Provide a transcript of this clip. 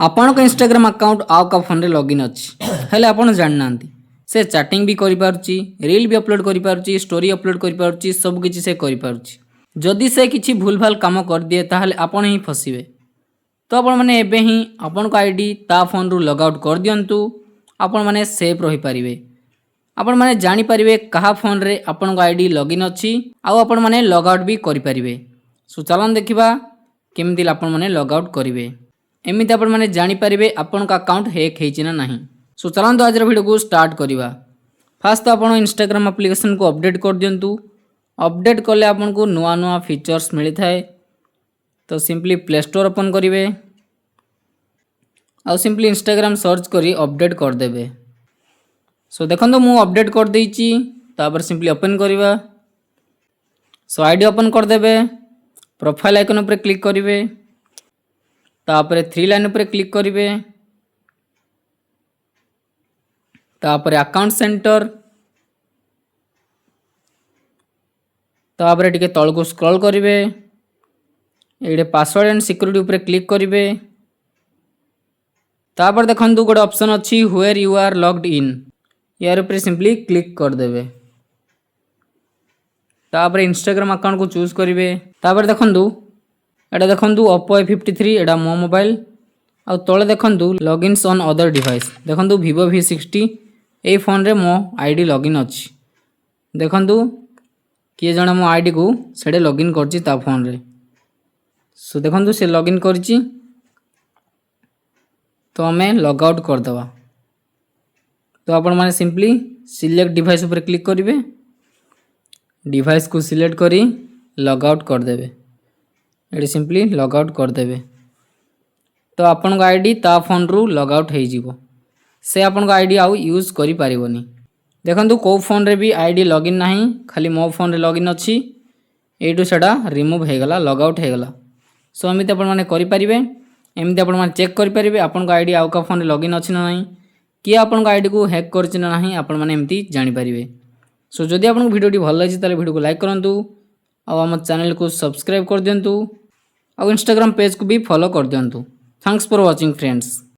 आपन को Instagram account आउ का फोन रे लॉगिन अछि हेले आपन जानना से चैटिंग भी करि पारुची, रील भी अपलोड करि पारुची, स्टोरी अपलोड करि पारुची, सब किछि से करि पारुची। जदि से किछि भूल भाल काम कर दिए ताहले आपन ही फसिबे। तो आपन माने एबे ही आपन को आईडी ता फोन रु लॉग आउट कर दियंतु, आपन माने सेफ रहि परिबे। आपन माने जानि परिबे कहा फोन रे आपन को आईडी लॉगिन अछि आ आपन माने लॉग आउट भी करि परिबे। सो चलन देखिबा केमिति आपन माने लॉग आउट करिवे। एमिति आपण माने जानि परिबे आपन का अकाउंट हैक हेछि ना नाही। सो चलंतु आज वीडियो को स्टार्ट करिवा। फास्ट तो आपण इंस्टाग्राम एप्लिकेशन को अपडेट कर दियंतु। अपडेट कले आपन को नुआ नुआ फीचर्स मिली थाए। तो सिंपली प्ले स्टोर ओपन करिवे आ सिंपली इंस्टाग्राम सर्च करी अपडेट कर देबे। सो देखंतु मु अपडेट कर देइची, तापर सिंपली ओपन करिवा। सो आईडी ओपन कर देबे, प्रोफाइल आइकन ऊपर क्लिक करिवे, तापर थ्री लाइन ऊपर क्लिक करिवे, तापर अकाउंट सेंटर, तापर टिके तळ को स्क्रॉल करिवे, एडे पासवर्ड एंड सिक्योरिटी ऊपर क्लिक करिवे। तापर देखंतु गोटे ऑप्शन अछि where you are logged in, यार ऊपर सिंपली क्लिक कर देबे। तापर इंस्टाग्राम अकाउंट को चूज करिवे। तापर देखंतु एटा देखंतु Oppo A53 एटा मो मोबाइल आ तळे देखंतु लॉगिन्स ऑन अदर डिवाइस। देखंतु Vivo V60 ए फोन रे मो आईडी लॉगिन अछि। देखंतु किए जणे मो आईडी को सेडे लॉगिन करछि ता फोन रे। सो देखंतु से लॉगिन करछि, तो हमें लॉग आउट कर दवा। तो आपण माने सिंपली सिलेक्ट डिवाइस ऊपर क्लिक करिवे, डिवाइस को सिलेक्ट करी लॉग आउट कर देबे। एडी सिंपली लॉग आउट कर देबे। तो आपन को आईडी ता फोन रु लॉग आउट हे जिवो। से आपन को आईडी आउ यूज करि पारिबोनी। देखंतु को फोन रे भी आईडी लॉगिन नाही, खाली मो फोन रे लॉगिन अछि। एटू सेडा रिमूव हे गला, लॉग आउट हे गला। सो एमिति आपन माने करि पारिबे। एमिति आपन माने चेक करि पारिबे आपन को आईडी आउ का फोन रे लॉगिन अछि ना नाही, कि आपन को आईडी को हैक करछि ना नाही, आपन माने एमिति जानि पारिबे। सो जदि आपन को वीडियो टी भल लागिछि ताले वीडियो को लाइक करंतु आ हम चैनल को सब्सक्राइब कर दियंतु और इंस्टाग्राम पेज को भी फॉलो कर दियंतु। Thanks for watching friends.